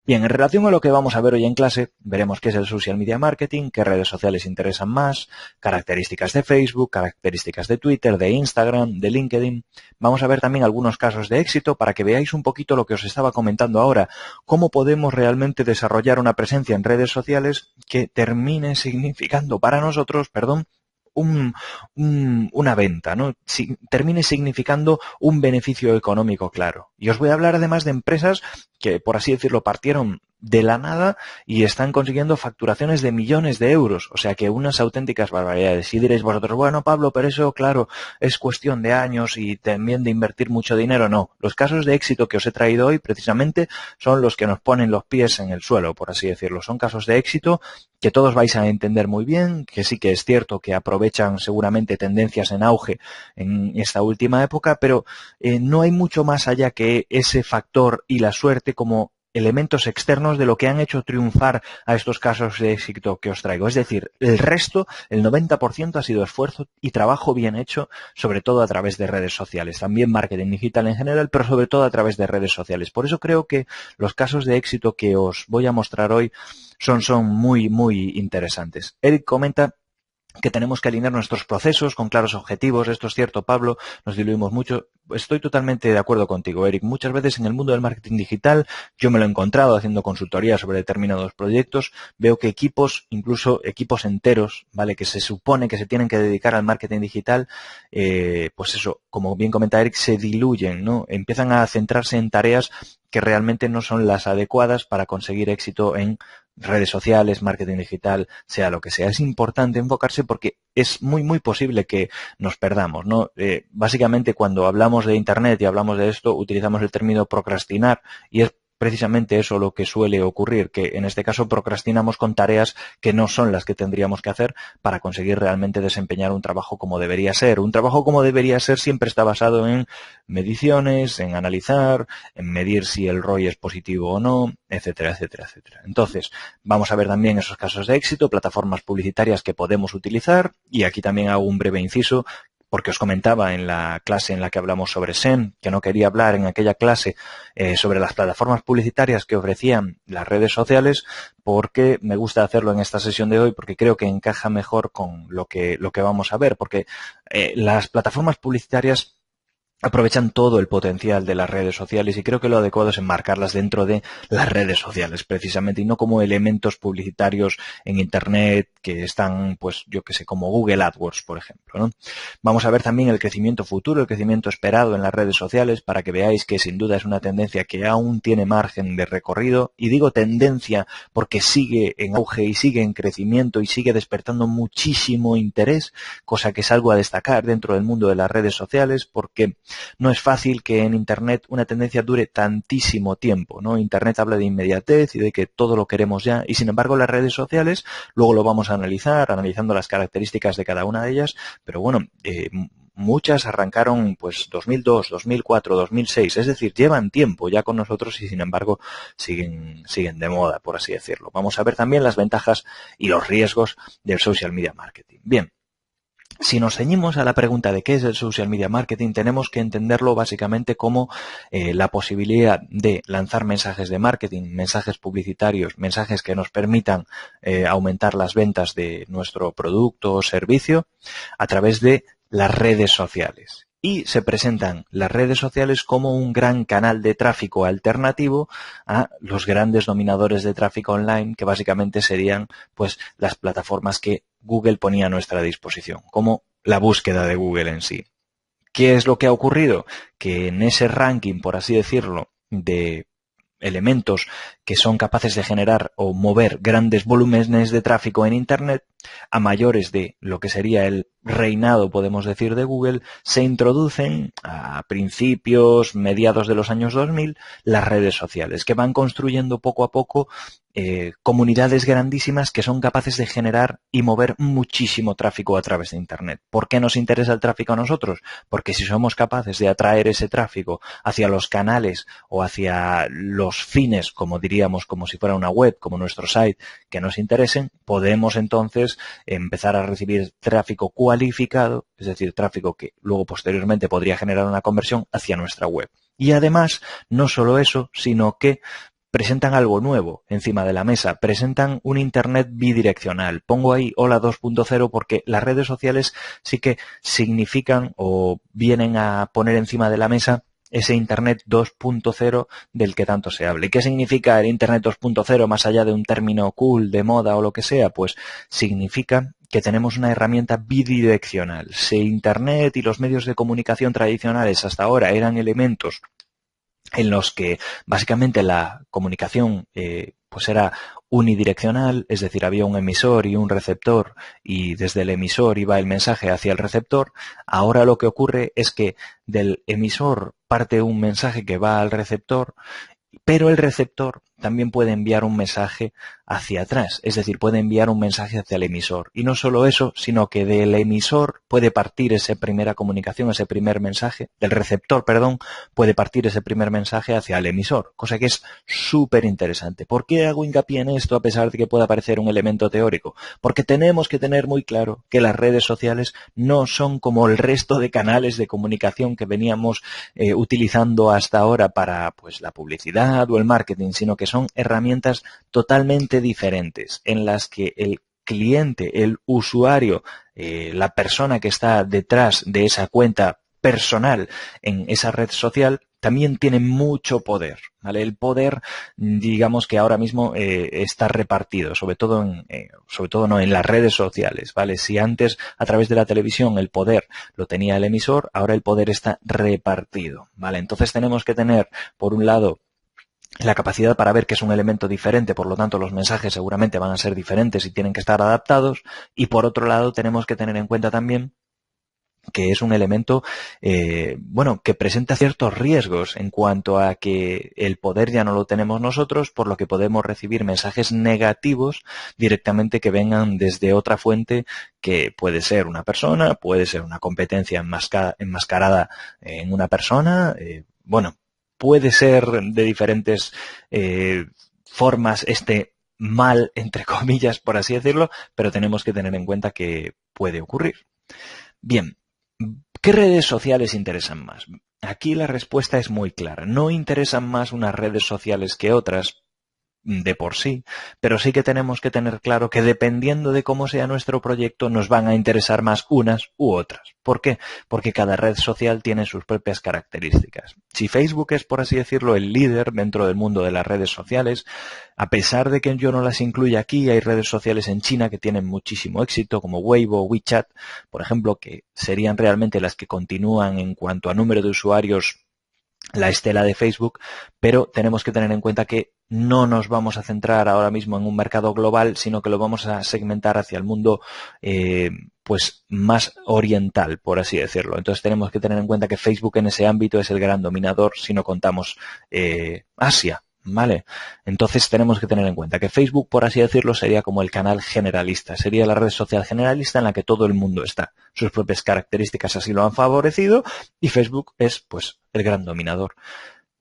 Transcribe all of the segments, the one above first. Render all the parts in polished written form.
Bien, en relación a lo que vamos a ver hoy en clase, veremos qué es el social media marketing, qué redes sociales interesan más, características de Facebook, características de Twitter, de Instagram, de LinkedIn. Vamos a ver también algunos casos de éxito para que veáis un poquito lo que os estaba comentando ahora, cómo podemos realmente desarrollar una presencia en redes sociales que termine significando para nosotros, una venta, ¿no? Termine significando un beneficio económico claro. Y os voy a hablar además de empresas que, por así decirlo, partieron de la nada y están consiguiendo facturaciones de millones de euros. O sea que unas auténticas barbaridades. Y diréis vosotros, bueno, Pablo, pero eso, claro, es cuestión de años y también de invertir mucho dinero. No, los casos de éxito que os he traído hoy precisamente son los que nos ponen los pies en el suelo, por así decirlo. Son casos de éxito que todos vais a entender muy bien, que sí que es cierto que aprovechan seguramente tendencias en auge en esta última época, pero no hay mucho más allá que ese factor y la suerte como elementos externos de lo que han hecho triunfar a estos casos de éxito que os traigo. Es decir, el resto, el 90% ha sido esfuerzo y trabajo bien hecho, sobre todo a través de redes sociales. También marketing digital en general, pero sobre todo a través de redes sociales. Por eso creo que los casos de éxito que os voy a mostrar hoy son muy, muy interesantes. Eric comenta que tenemos que alinear nuestros procesos con claros objetivos. Esto es cierto, Pablo, nos diluimos mucho. Estoy totalmente de acuerdo contigo, Eric. Muchas veces en el mundo del marketing digital, yo me lo he encontrado haciendo consultoría sobre determinados proyectos, veo que equipos, incluso equipos enteros, ¿vale?, que se supone que se tienen que dedicar al marketing digital, pues eso, como bien comenta Eric, se diluyen, ¿no? Empiezan a centrarse en tareas que realmente no son las adecuadas para conseguir éxito en redes sociales, marketing digital, sea lo que sea. Es importante enfocarse porque es muy, muy posible que nos perdamos, ¿no? Básicamente, cuando hablamos de Internet y hablamos de esto, utilizamos el término procrastinar y es precisamente eso lo que suele ocurrir, que en este caso procrastinamos con tareas que no son las que tendríamos que hacer para conseguir realmente desempeñar un trabajo como debería ser. Un trabajo como debería ser siempre está basado en mediciones, en analizar, en medir si el ROI es positivo o no, etcétera, etcétera, etcétera. Entonces, vamos a ver también esos casos de éxito, plataformas publicitarias que podemos utilizar, y aquí también hago un breve inciso porque os comentaba en la clase en la que hablamos sobre SEM, que no quería hablar en aquella clase sobre las plataformas publicitarias que ofrecían las redes sociales, porque me gusta hacerlo en esta sesión de hoy, porque creo que encaja mejor con lo que vamos a ver, porque las plataformas publicitarias aprovechan todo el potencial de las redes sociales y creo que lo adecuado es enmarcarlas dentro de las redes sociales precisamente y no como elementos publicitarios en Internet que están, pues yo que sé, como Google AdWords, por ejemplo, ¿no? Vamos a ver también el crecimiento futuro, el crecimiento esperado en las redes sociales para que veáis que sin duda es una tendencia que aún tiene margen de recorrido, y digo tendencia porque sigue en auge y sigue en crecimiento y sigue despertando muchísimo interés, cosa que es algo a destacar dentro del mundo de las redes sociales porque no es fácil que en Internet una tendencia dure tantísimo tiempo, ¿no? Internet habla de inmediatez y de que todo lo queremos ya, y sin embargo las redes sociales, luego lo vamos a analizar, analizando las características de cada una de ellas, pero bueno, muchas arrancaron pues 2002, 2004, 2006, es decir, llevan tiempo ya con nosotros y sin embargo siguen de moda, por así decirlo. Vamos a ver también las ventajas y los riesgos del social media marketing. Bien. Si nos ceñimos a la pregunta de qué es el social media marketing, tenemos que entenderlo básicamente como la posibilidad de lanzar mensajes de marketing, mensajes publicitarios, mensajes que nos permitan aumentar las ventas de nuestro producto o servicio a través de las redes sociales. Y se presentan las redes sociales como un gran canal de tráfico alternativo a los grandes dominadores de tráfico online, que básicamente serían pues las plataformas que Google ponía a nuestra disposición, como la búsqueda de Google en sí. ¿Qué es lo que ha ocurrido? Que en ese ranking, por así decirlo, de elementos que son capaces de generar o mover grandes volúmenes de tráfico en Internet, a mayores de lo que sería el reinado, podemos decir, de Google, se introducen a principios, mediados de los años 2000, las redes sociales, que van construyendo poco a poco comunidades grandísimas que son capaces de generar y mover muchísimo tráfico a través de Internet. ¿Por qué nos interesa el tráfico a nosotros? Porque si somos capaces de atraer ese tráfico hacia los canales o hacia los fines, como diríamos, como si fuera una web, como nuestro site, que nos interesen, podemos entonces empezar a recibir tráfico cualificado, es decir, tráfico que luego posteriormente podría generar una conversión hacia nuestra web. Y además, no solo eso, sino que presentan algo nuevo encima de la mesa, presentan un Internet bidireccional. Pongo ahí Hola 2.0 porque las redes sociales sí que significan o vienen a poner encima de la mesa ese Internet 2.0 del que tanto se habla. ¿Y qué significa el Internet 2.0 más allá de un término cool, de moda o lo que sea? Pues significa que tenemos una herramienta bidireccional. Si Internet y los medios de comunicación tradicionales hasta ahora eran elementos en los que básicamente la comunicación pues era unidireccional, es decir, había un emisor y un receptor y desde el emisor iba el mensaje hacia el receptor. Ahora lo que ocurre es que del emisor parte un mensaje que va al receptor, pero el receptor también puede enviar un mensaje hacia atrás, es decir, puede enviar un mensaje hacia el emisor. Y no solo eso, sino que del emisor puede partir esa primera comunicación, ese primer mensaje, del receptor, perdón, puede partir ese primer mensaje hacia el emisor, cosa que es súper interesante. ¿Por qué hago hincapié en esto a pesar de que pueda parecer un elemento teórico? Porque tenemos que tener muy claro que las redes sociales no son como el resto de canales de comunicación que veníamos utilizando hasta ahora para pues la publicidad o el marketing, sino que son herramientas totalmente diferentes en las que el cliente, el usuario, la persona que está detrás de esa cuenta personal en esa red social también tiene mucho poder, ¿vale? El poder, digamos que ahora mismo está repartido, sobre todo no en las redes sociales, ¿vale? Si antes a través de la televisión el poder lo tenía el emisor, ahora el poder está repartido, ¿vale? Entonces tenemos que tener, por un lado, la capacidad para ver que es un elemento diferente, por lo tanto los mensajes seguramente van a ser diferentes y tienen que estar adaptados, y por otro lado tenemos que tener en cuenta también que es un elemento, que presenta ciertos riesgos en cuanto a que el poder ya no lo tenemos nosotros, por lo que podemos recibir mensajes negativos directamente que vengan desde otra fuente que puede ser una persona, puede ser una competencia enmascarada en una persona, puede ser de diferentes formas este mal, entre comillas, por así decirlo, pero tenemos que tener en cuenta que puede ocurrir. Bien, ¿qué redes sociales interesan más? Aquí la respuesta es muy clara. No interesan más unas redes sociales que otras de por sí, pero sí que tenemos que tener claro que dependiendo de cómo sea nuestro proyecto nos van a interesar más unas u otras. ¿Por qué? Porque cada red social tiene sus propias características. Si Facebook es, por así decirlo, el líder dentro del mundo de las redes sociales, a pesar de que yo no las incluya aquí, hay redes sociales en China que tienen muchísimo éxito, como Weibo, WeChat, por ejemplo, que serían realmente las que continúan en cuanto a número de usuarios la estela de Facebook, pero tenemos que tener en cuenta que no nos vamos a centrar ahora mismo en un mercado global, sino que lo vamos a segmentar hacia el mundo pues más oriental, por así decirlo. Entonces tenemos que tener en cuenta que Facebook en ese ámbito es el gran dominador si no contamos Asia. ¿Vale? Entonces tenemos que tener en cuenta que Facebook, por así decirlo, sería como el canal generalista, sería la red social generalista en la que todo el mundo está. Sus propias características así lo han favorecido y Facebook es, pues, el gran dominador.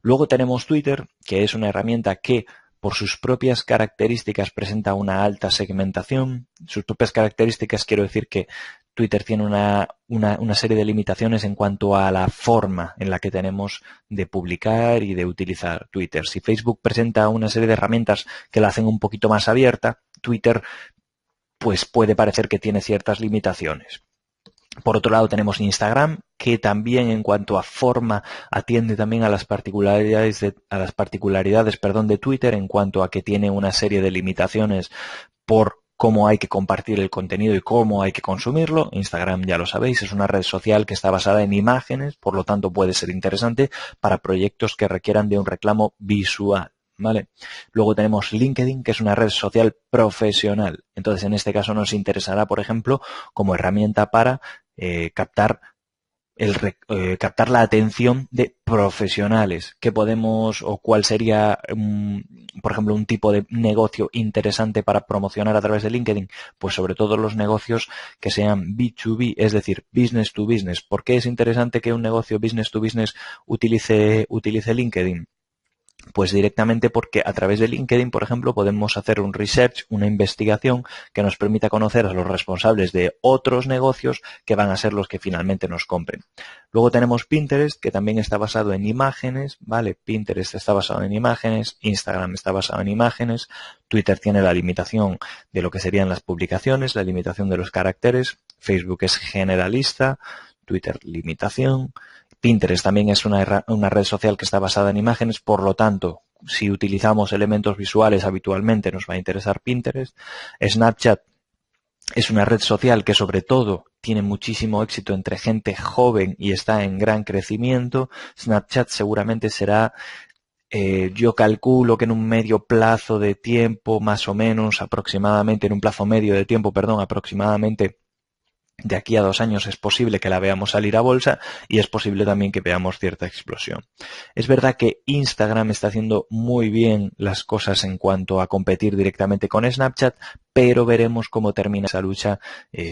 Luego tenemos Twitter, que es una herramienta que por sus propias características presenta una alta segmentación. Sus propias características quiero decir que Twitter tiene una serie de limitaciones en cuanto a la forma en la que tenemos de publicar y de utilizar Twitter. Si Facebook presenta una serie de herramientas que la hacen un poquito más abierta, Twitter pues puede parecer que tiene ciertas limitaciones. Por otro lado tenemos Instagram, que también en cuanto a forma atiende también a las particularidades de Twitter, en cuanto a que tiene una serie de limitaciones por cómo hay que compartir el contenido y cómo hay que consumirlo. Instagram, ya lo sabéis, es una red social que está basada en imágenes, por lo tanto puede ser interesante para proyectos que requieran de un reclamo visual. ¿Vale? Luego tenemos LinkedIn, que es una red social profesional. Entonces, en este caso nos interesará, por ejemplo, como herramienta para captar la atención de profesionales. ¿Qué podemos o cuál sería, por ejemplo, un tipo de negocio interesante para promocionar a través de LinkedIn? Pues sobre todo los negocios que sean B2B, es decir, business to business. ¿Por qué es interesante que un negocio business to business utilice LinkedIn? Pues directamente porque a través de LinkedIn, por ejemplo, podemos hacer un research, una investigación que nos permita conocer a los responsables de otros negocios que van a ser los que finalmente nos compren. Luego tenemos Pinterest, que también está basado en imágenes, ¿vale? Pinterest está basado en imágenes, Instagram está basado en imágenes, Twitter tiene la limitación de lo que serían las publicaciones, la limitación de los caracteres, Facebook es generalista, Twitter limitación. Pinterest también es una red social que está basada en imágenes, por lo tanto, si utilizamos elementos visuales habitualmente nos va a interesar Pinterest. Snapchat es una red social que sobre todo tiene muchísimo éxito entre gente joven y está en gran crecimiento. Snapchat seguramente será, yo calculo que en un medio plazo de tiempo, más o menos, aproximadamente, en un plazo medio de tiempo, perdón, aproximadamente de aquí a 2 años es posible que la veamos salir a bolsa y es posible también que veamos cierta explosión. Es verdad que Instagram está haciendo muy bien las cosas en cuanto a competir directamente con Snapchat, pero veremos cómo termina esa lucha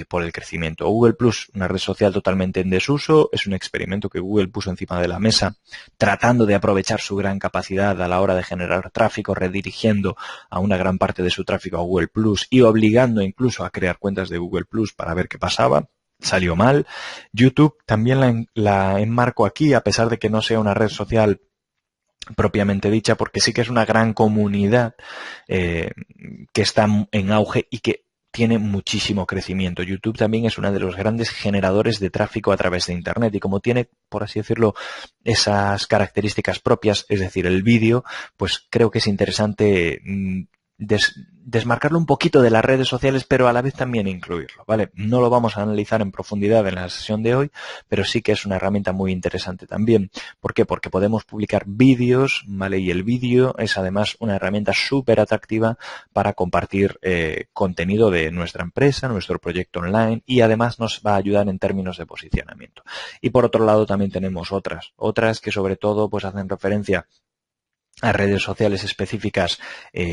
por el crecimiento. Google Plus, una red social totalmente en desuso, es un experimento que Google puso encima de la mesa, tratando de aprovechar su gran capacidad a la hora de generar tráfico, redirigiendo a una gran parte de su tráfico a Google Plus y obligando incluso a crear cuentas de Google Plus para ver qué pasaba. Salió mal. YouTube también la enmarco aquí, a pesar de que no sea una red social propiamente dicha, porque sí que es una gran comunidad que está en auge y que tiene muchísimo crecimiento. YouTube también es uno de los grandes generadores de tráfico a través de Internet y como tiene, por así decirlo, esas características propias, es decir, el vídeo, pues creo que es interesante desmarcarlo un poquito de las redes sociales, pero a la vez también incluirlo, ¿vale? No lo vamos a analizar en profundidad en la sesión de hoy, pero sí que es una herramienta muy interesante también. ¿Por qué? Porque podemos publicar vídeos, ¿vale? Y el vídeo es además una herramienta súper atractiva para compartir contenido de nuestra empresa, nuestro proyecto online y además nos va a ayudar en términos de posicionamiento. Y por otro lado también tenemos otras que sobre todo pues hacen referencia a redes sociales específicas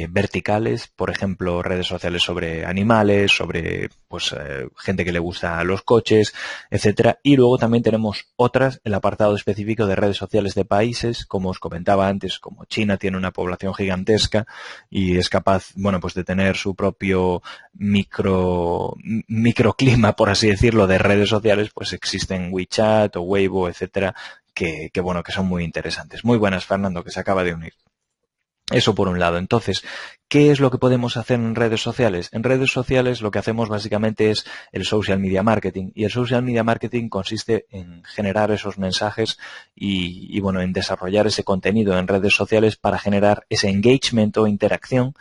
verticales, por ejemplo, redes sociales sobre animales, sobre pues gente que le gusta los coches, etcétera. Y luego también tenemos otras, el apartado específico de redes sociales de países, como os comentaba antes, como China tiene una población gigantesca y es capaz, bueno, pues de tener su propio microclima, por así decirlo, de redes sociales, pues existen WeChat o Weibo, etcétera, que bueno, que son muy interesantes. Muy buenas, Fernando, que se acaba de unir. Eso por un lado. Entonces, ¿qué es lo que podemos hacer en redes sociales? En redes sociales lo que hacemos básicamente es el social media marketing. Y el social media marketing consiste en generar esos mensajes y bueno, en desarrollar ese contenido en redes sociales para generar ese engagement o interacción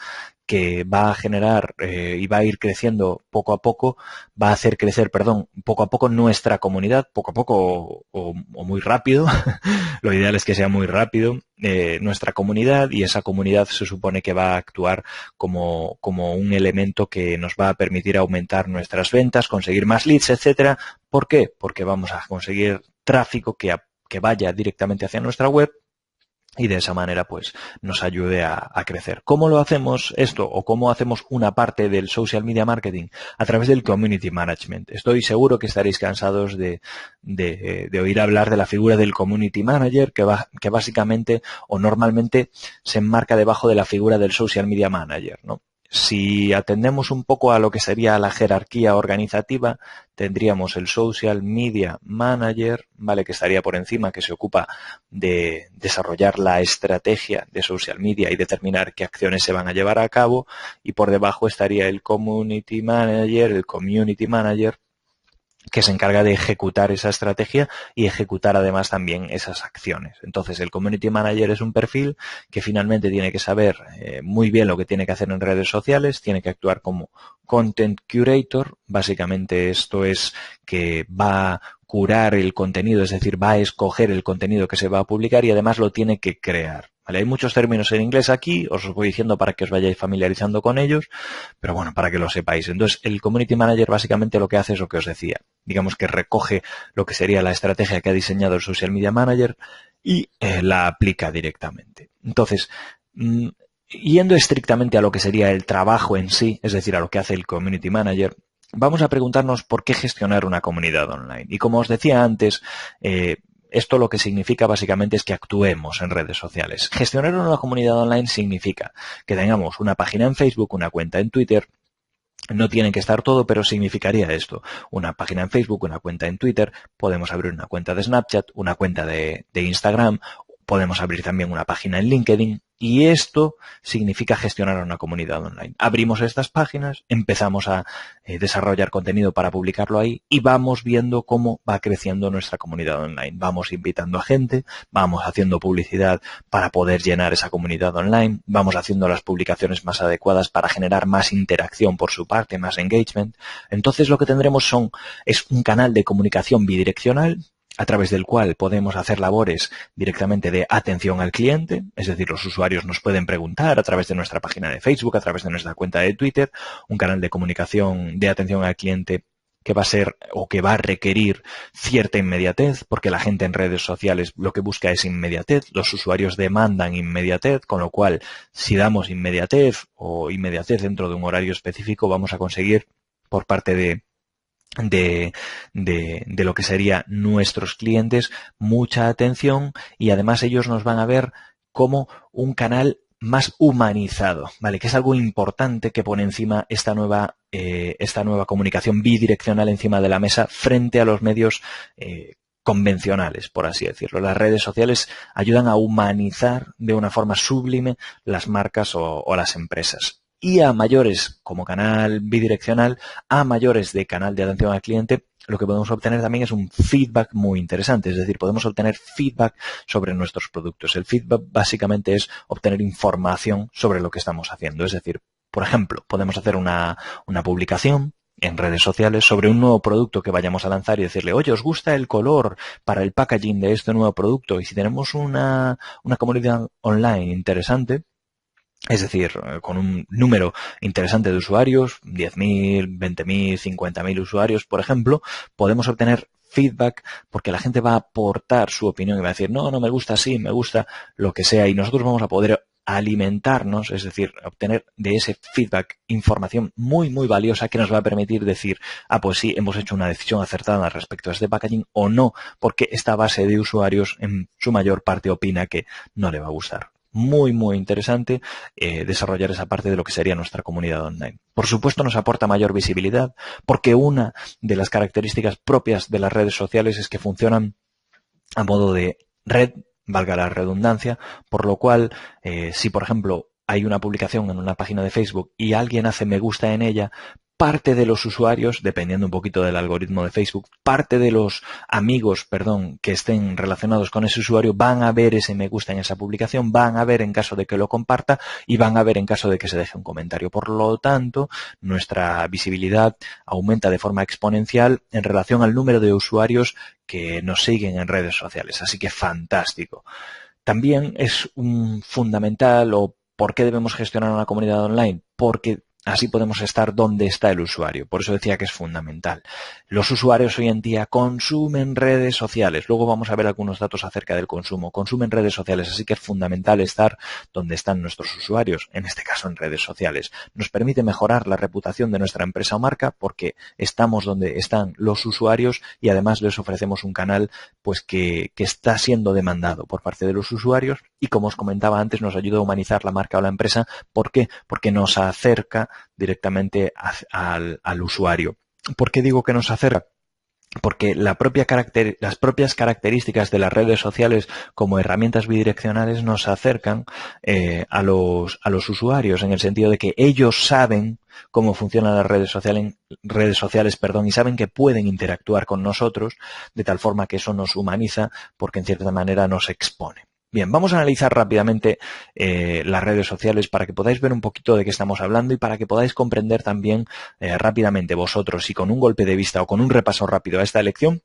que va a generar y va a ir creciendo poco a poco, va a hacer crecer, perdón, poco a poco nuestra comunidad, poco a poco o muy rápido, lo ideal es que sea muy rápido, nuestra comunidad y esa comunidad se supone que va a actuar como un elemento que nos va a permitir aumentar nuestras ventas, conseguir más leads, etcétera. ¿Por qué? Porque vamos a conseguir tráfico que vaya directamente hacia nuestra web y de esa manera pues nos ayude a crecer. ¿Cómo lo hacemos esto o cómo hacemos una parte del social media marketing? A través del community management. Estoy seguro que estaréis cansados de oír hablar de la figura del community manager que básicamente o normalmente se enmarca debajo de la figura del social media manager, ¿no? Si atendemos un poco a lo que sería la jerarquía organizativa, tendríamos el Social Media Manager, ¿vale? Que estaría por encima, que se ocupa de desarrollar la estrategia de social media y determinar qué acciones se van a llevar a cabo. Y por debajo estaría el Community Manager, que se encarga de ejecutar esa estrategia y ejecutar además también esas acciones. Entonces, el Community Manager es un perfil que finalmente tiene que saber muy bien lo que tiene que hacer en redes sociales, tiene que actuar como Content Curator. Básicamente esto es que va a curar el contenido, es decir, va a escoger el contenido que se va a publicar y además lo tiene que crear. ¿Vale? Hay muchos términos en inglés aquí, os los voy diciendo para que os vayáis familiarizando con ellos, pero bueno, para que lo sepáis. Entonces, el Community Manager básicamente lo que hace es lo que os decía. Digamos que recoge lo que sería la estrategia que ha diseñado el Social Media Manager y la aplica directamente. Entonces, yendo estrictamente a lo que sería el trabajo en sí, es decir, a lo que hace el Community Manager, vamos a preguntarnos por qué gestionar una comunidad online. Y como os decía antes, Esto lo que significa básicamente es que actuemos en redes sociales. Gestionar una comunidad online significa que tengamos una página en Facebook, una cuenta en Twitter. No tiene que estar todo, pero significaría esto. Una página en Facebook, una cuenta en Twitter, podemos abrir una cuenta de Snapchat, una cuenta de Instagram, podemos abrir también una página en LinkedIn y esto significa gestionar una comunidad online. Abrimos estas páginas, empezamos a desarrollar contenido para publicarlo ahí y vamos viendo cómo va creciendo nuestra comunidad online. Vamos invitando a gente, vamos haciendo publicidad para poder llenar esa comunidad online, vamos haciendo las publicaciones más adecuadas para generar más interacción por su parte, más engagement. Entonces lo que tendremos es un canal de comunicación bidireccional a través del cual podemos hacer labores directamente de atención al cliente, es decir, los usuarios nos pueden preguntar a través de nuestra página de Facebook, a través de nuestra cuenta de Twitter, un canal de comunicación de atención al cliente que va a ser o que va a requerir cierta inmediatez, porque la gente en redes sociales lo que busca es inmediatez, los usuarios demandan inmediatez, con lo cual si damos inmediatez o inmediatez dentro de un horario específico vamos a conseguir por parte de lo que serían nuestros clientes mucha atención y además ellos nos van a ver como un canal más humanizado, ¿vale? Que es algo importante que pone encima esta nueva comunicación bidireccional encima de la mesa frente a los medios convencionales, por así decirlo. Las redes sociales ayudan a humanizar de una forma sublime las marcas o las empresas. Y a mayores como canal bidireccional, a mayores de canal de atención al cliente, lo que podemos obtener también es un feedback muy interesante. Es decir, podemos obtener feedback sobre nuestros productos. El feedback básicamente es obtener información sobre lo que estamos haciendo. Es decir, por ejemplo, podemos hacer una publicación en redes sociales sobre un nuevo producto que vayamos a lanzar y decirle, oye, ¿os gusta el color para el packaging de este nuevo producto? Y si tenemos una comunidad online interesante, es decir, con un número interesante de usuarios, 10.000, 20.000, 50.000 usuarios, por ejemplo, podemos obtener feedback porque la gente va a aportar su opinión y va a decir, no me gusta así, me gusta lo que sea, y nosotros vamos a poder alimentarnos, es decir, obtener de ese feedback información muy, muy valiosa que nos va a permitir decir, pues sí, hemos hecho una decisión acertada respecto a este packaging o no, porque esta base de usuarios en su mayor parte opina que no le va a gustar. Muy, muy interesante desarrollar esa parte de lo que sería nuestra comunidad online. Por supuesto, nos aporta mayor visibilidad porque una de las características propias de las redes sociales es que funcionan a modo de red, valga la redundancia, por lo cual, si por ejemplo hay una publicación en una página de Facebook y alguien hace me gusta en ella, parte de los usuarios, dependiendo un poquito del algoritmo de Facebook, parte de los amigos, que estén relacionados con ese usuario van a ver ese me gusta en esa publicación, van a ver en caso de que lo comparta y van a ver en caso de que se deje un comentario. Por lo tanto, nuestra visibilidad aumenta de forma exponencial en relación al número de usuarios que nos siguen en redes sociales. Así que fantástico. También es un fundamental o ¿por qué debemos gestionar una comunidad online? Porque así podemos estar donde está el usuario. Por eso decía que es fundamental. Los usuarios hoy en día consumen redes sociales. Luego vamos a ver algunos datos acerca del consumo. Consumen redes sociales, así que es fundamental estar donde están nuestros usuarios, en este caso en redes sociales. Nos permite mejorar la reputación de nuestra empresa o marca porque estamos donde están los usuarios y además les ofrecemos un canal pues que está siendo demandado por parte de los usuarios y como os comentaba antes nos ayuda a humanizar la marca o la empresa. ¿Por qué? Porque nos acerca directamente al usuario. ¿Por qué digo que nos acerca? Porque las propias características de las redes sociales como herramientas bidireccionales nos acercan a los usuarios en el sentido de que ellos saben cómo funcionan las redes sociales, y saben que pueden interactuar con nosotros de tal forma que eso nos humaniza porque en cierta manera nos expone. Bien, vamos a analizar rápidamente las redes sociales para que podáis ver un poquito de qué estamos hablando y para que podáis comprender también rápidamente vosotros y con un golpe de vista o con un repaso rápido a esta lección,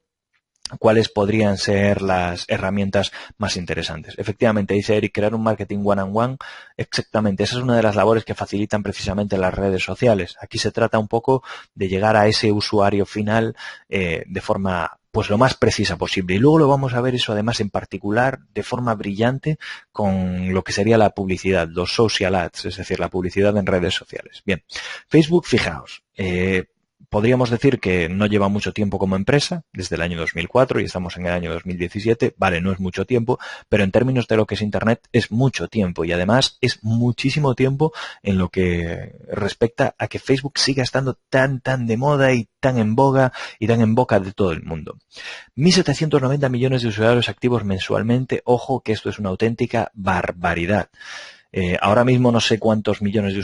cuáles podrían ser las herramientas más interesantes. Efectivamente, dice Eric, crear un marketing one-on-one, exactamente, esa es una de las labores que facilitan precisamente las redes sociales. Aquí se trata un poco de llegar a ese usuario final de forma pues lo más precisa posible. Y luego lo vamos a ver eso además en particular de forma brillante con lo que sería la publicidad, los social ads, es decir, la publicidad en redes sociales. Bien, Facebook, fijaos, podríamos decir que no lleva mucho tiempo como empresa, desde el año 2004 y estamos en el año 2017. Vale, no es mucho tiempo, pero en términos de lo que es Internet es mucho tiempo y además es muchísimo tiempo en lo que respecta a que Facebook siga estando tan de moda y tan en boga y tan en boca de todo el mundo. 1.790 millones de usuarios activos mensualmente. Ojo que esto es una auténtica barbaridad. Ahora mismo no sé cuántos millones de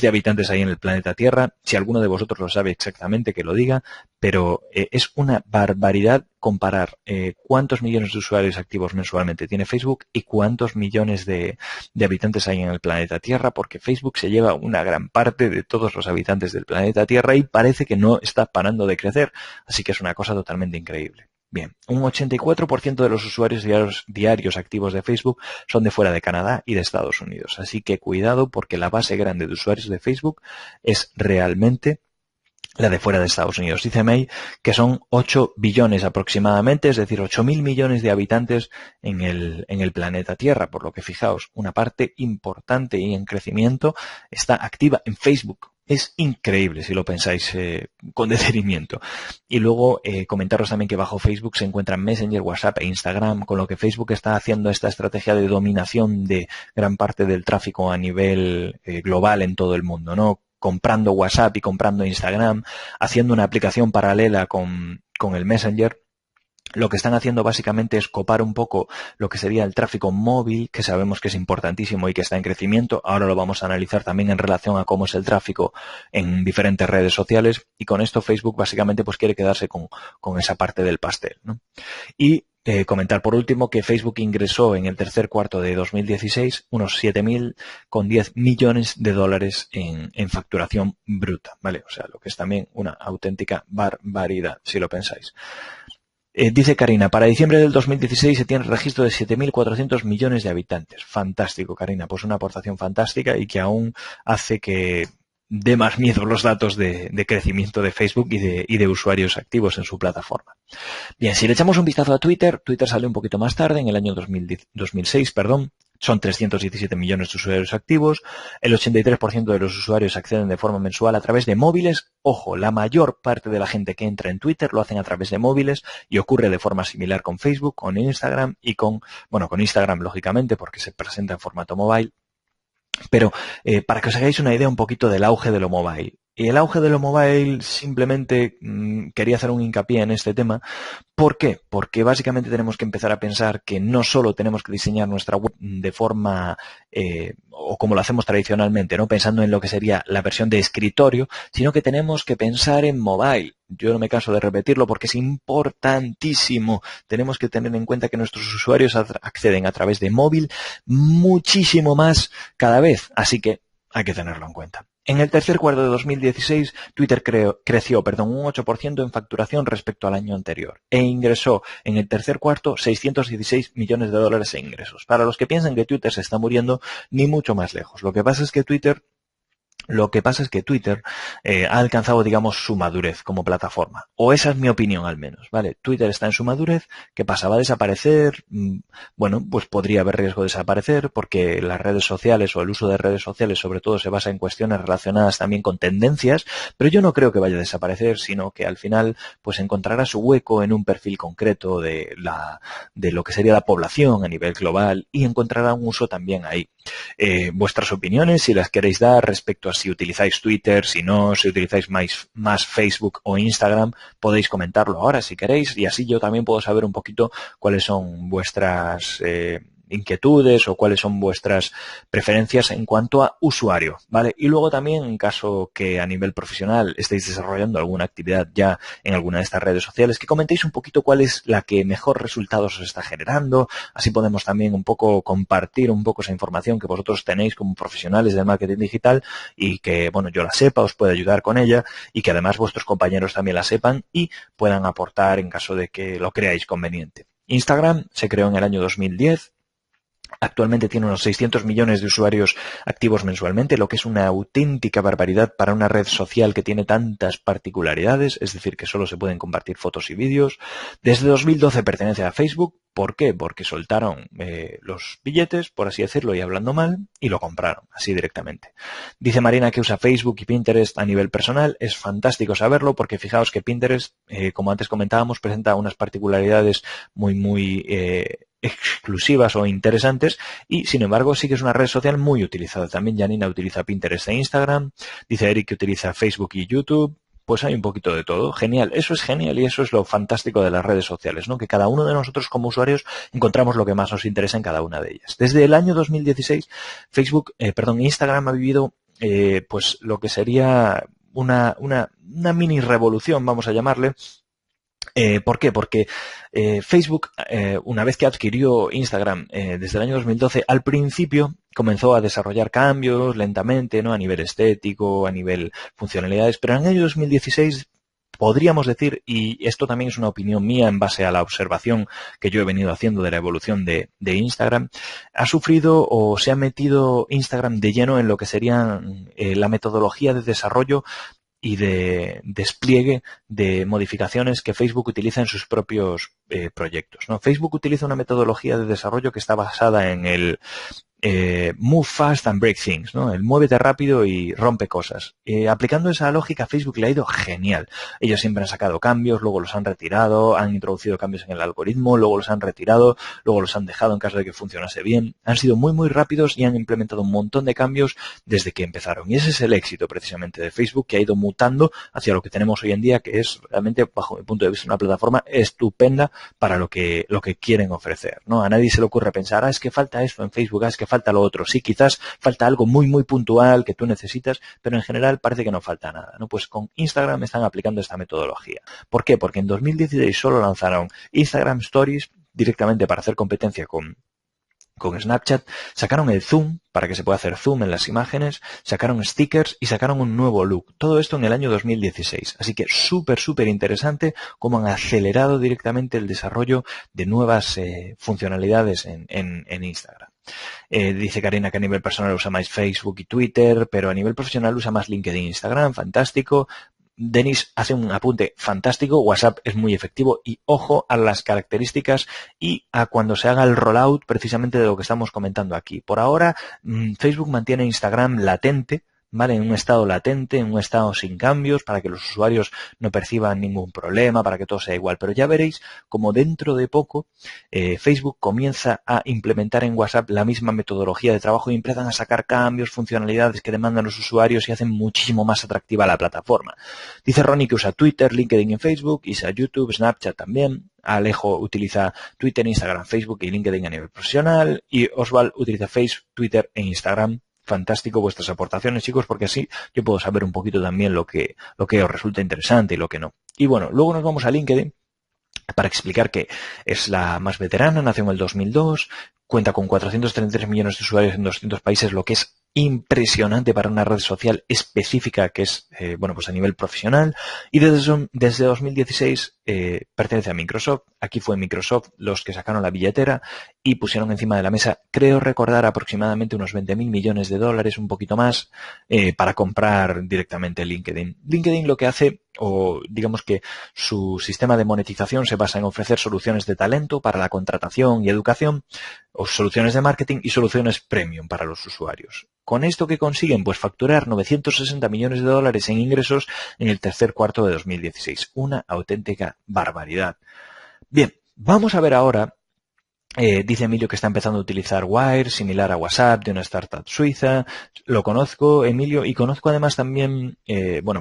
habitantes hay en el planeta Tierra. Si alguno de vosotros lo sabe exactamente, que lo diga, pero es una barbaridad comparar cuántos millones de usuarios activos mensualmente tiene Facebook y cuántos millones de habitantes hay en el planeta Tierra, porque Facebook se lleva una gran parte de todos los habitantes del planeta Tierra y parece que no está parando de crecer, así que es una cosa totalmente increíble. Bien, un 84% de los usuarios diarios activos de Facebook son de fuera de Canadá y de Estados Unidos. Así que cuidado porque la base grande de usuarios de Facebook es realmente la de fuera de Estados Unidos. Dice May que son 8 billones aproximadamente, es decir, 8.000 millones de habitantes en el planeta Tierra. Por lo que fijaos, una parte importante y en crecimiento está activa en Facebook. Es increíble si lo pensáis con detenimiento. Y luego comentaros también que bajo Facebook se encuentran Messenger, WhatsApp e Instagram, con lo que Facebook está haciendo esta estrategia de dominación de gran parte del tráfico a nivel global en todo el mundo, ¿no? Comprando WhatsApp y comprando Instagram, haciendo una aplicación paralela con el Messenger. Lo que están haciendo básicamente es copar un poco lo que sería el tráfico móvil, que sabemos que es importantísimo y que está en crecimiento. Ahora lo vamos a analizar también en relación a cómo es el tráfico en diferentes redes sociales. Y con esto Facebook básicamente pues quiere quedarse con esa parte del pastel, ¿no? Y comentar por último que Facebook ingresó en el tercer cuarto de 2016 unos 7.010 millones de dólares en facturación bruta, ¿vale? O sea, lo que es también una auténtica barbaridad, si lo pensáis. Dice Karina, para diciembre del 2016 se tiene registro de 7.400 millones de habitantes. Fantástico, Karina, pues una aportación fantástica y que aún hace que dé más miedo los datos de crecimiento de Facebook y de usuarios activos en su plataforma. Bien, si le echamos un vistazo a Twitter salió un poquito más tarde, en el año 2006, son 317 millones de usuarios activos, el 83% de los usuarios acceden de forma mensual a través de móviles. Ojo, la mayor parte de la gente que entra en Twitter lo hacen a través de móviles y ocurre de forma similar con Facebook, con Instagram y con Instagram lógicamente porque se presenta en formato mobile. Pero para que os hagáis una idea un poquito del auge de lo mobile. Y el auge de lo mobile simplemente quería hacer un hincapié en este tema. ¿Por qué? Porque básicamente tenemos que empezar a pensar que no solo tenemos que diseñar nuestra web de forma o como lo hacemos tradicionalmente, ¿no? Pensando en lo que sería la versión de escritorio, sino que tenemos que pensar en mobile. Yo no me canso de repetirlo porque es importantísimo. Tenemos que tener en cuenta que nuestros usuarios acceden a través de móvil muchísimo más cada vez. Así que hay que tenerlo en cuenta. En el tercer cuarto de 2016, Twitter creció un 8% en facturación respecto al año anterior e ingresó en el tercer cuarto 616 millones de dólares en ingresos. Para los que piensan que Twitter se está muriendo, ni mucho más lejos. Lo que pasa es que Twitter ha alcanzado, digamos, su madurez como plataforma. O esa es mi opinión al menos, ¿vale? Twitter está en su madurez. ¿Qué pasa? ¿Va a desaparecer? Bueno, pues podría haber riesgo de desaparecer porque las redes sociales o el uso de redes sociales sobre todo se basa en cuestiones relacionadas también con tendencias, pero yo no creo que vaya a desaparecer, sino que al final pues encontrará su hueco en un perfil concreto de lo que sería la población a nivel global y encontrará un uso también ahí. Vuestras opiniones, si las queréis dar respecto a si utilizáis Twitter, si no, si utilizáis más Facebook o Instagram, podéis comentarlo ahora si queréis y así yo también puedo saber un poquito cuáles son vuestras inquietudes o cuáles son vuestras preferencias en cuanto a usuario, ¿vale? Y luego también, en caso que a nivel profesional estéis desarrollando alguna actividad ya en alguna de estas redes sociales, que comentéis un poquito cuál es la que mejor resultados os está generando, así podemos también un poco compartir un poco esa información que vosotros tenéis como profesionales del marketing digital y que, bueno, yo la sepa, os pueda ayudar con ella y que además vuestros compañeros también la sepan y puedan aportar en caso de que lo creáis conveniente. Instagram se creó en el año 2010. Actualmente tiene unos 600 millones de usuarios activos mensualmente, lo que es una auténtica barbaridad para una red social que tiene tantas particularidades, es decir, que solo se pueden compartir fotos y vídeos. Desde 2012 pertenece a Facebook. ¿Por qué? Porque soltaron los billetes, por así decirlo, y hablando mal, y lo compraron, así directamente. Dice Marina que usa Facebook y Pinterest a nivel personal. Es fantástico saberlo porque fijaos que Pinterest, como antes comentábamos, presenta unas particularidades muy exclusivas o interesantes y sin embargo sí que es una red social muy utilizada. También Janina utiliza Pinterest e Instagram, dice Eric que utiliza Facebook y YouTube. Pues hay un poquito de todo. Genial, eso es genial y eso es lo fantástico de las redes sociales, ¿no? Que cada uno de nosotros como usuarios encontramos lo que más nos interesa en cada una de ellas. Desde el año 2016, Instagram ha vivido pues lo que sería una mini revolución, vamos a llamarle. ¿Por qué? Porque Facebook, una vez que adquirió Instagram desde el año 2012, al principio comenzó a desarrollar cambios lentamente, ¿no? A nivel estético, a nivel funcionalidades, pero en el año 2016 podríamos decir, y esto también es una opinión mía en base a la observación que yo he venido haciendo de la evolución de Instagram, ha sufrido o se ha metido Instagram de lleno en lo que sería la metodología de desarrollo y de despliegue de modificaciones que Facebook utiliza en sus propios proyectos, ¿no? Facebook utiliza una metodología de desarrollo que está basada en el move fast and break things, ¿no? El muévete rápido y rompe cosas. Aplicando esa lógica, Facebook le ha ido genial. Ellos siempre han sacado cambios, luego los han retirado, han introducido cambios en el algoritmo, luego los han retirado, luego los han dejado en caso de que funcionase bien. Han sido muy rápidos y han implementado un montón de cambios desde que empezaron. Y ese es el éxito precisamente de Facebook, que ha ido mutando hacia lo que tenemos hoy en día, que es realmente, bajo mi punto de vista, una plataforma estupenda para lo que quieren ofrecer, ¿no? A nadie se le ocurre pensar, es que falta esto en Facebook, es que falta lo otro. Sí, quizás falta algo muy puntual que tú necesitas, pero en general parece que no falta nada, ¿no? Pues con Instagram están aplicando esta metodología. ¿Por qué? Porque en 2016 solo lanzaron Instagram Stories directamente para hacer competencia con Snapchat, sacaron el zoom para que se pueda hacer zoom en las imágenes, sacaron stickers y sacaron un nuevo look. Todo esto en el año 2016. Así que súper interesante cómo han acelerado directamente el desarrollo de nuevas funcionalidades en Instagram. Dice Karina que a nivel personal usa más Facebook y Twitter, pero a nivel profesional usa más LinkedIn e Instagram. Fantástico. Denis hace un apunte fantástico, WhatsApp es muy efectivo y ojo a las características y a cuando se haga el rollout precisamente de lo que estamos comentando aquí. Por ahora, Facebook mantiene Instagram latente, ¿vale? En un estado latente, en un estado sin cambios, para que los usuarios no perciban ningún problema, para que todo sea igual. Pero ya veréis como dentro de poco Facebook comienza a implementar en WhatsApp la misma metodología de trabajo y empiezan a sacar cambios, funcionalidades que demandan los usuarios y hacen muchísimo más atractiva la plataforma. Dice Ronnie que usa Twitter, LinkedIn en Facebook, usa YouTube, Snapchat también. Alejo utiliza Twitter, Instagram, Facebook y LinkedIn a nivel profesional. Y Oswald utiliza Facebook, Twitter e Instagram. Fantástico vuestras aportaciones, chicos, porque así yo puedo saber un poquito también lo que os resulta interesante y lo que no. Y bueno, luego nos vamos a LinkedIn para explicar que es la más veterana, nació en el 2002, cuenta con 433 millones de usuarios en 200 países, lo que es impresionante para una red social específica que es, pues a nivel profesional. Y desde 2016 pertenece a Microsoft. Aquí fue Microsoft los que sacaron la billetera y pusieron encima de la mesa, creo recordar, aproximadamente unos 20.000 millones de dólares, un poquito más, para comprar directamente LinkedIn. LinkedIn lo que hace, o digamos que su sistema de monetización se basa en ofrecer soluciones de talento para la contratación y educación, o soluciones de marketing y soluciones premium para los usuarios. ¿Con esto qué consiguen? Pues facturar 960 millones de dólares en ingresos en el tercer cuarto de 2016. Una auténtica barbaridad. Bien, vamos a ver ahora. Dice Emilio que está empezando a utilizar Wire, similar a WhatsApp, de una startup suiza. Lo conozco, Emilio, y conozco además también,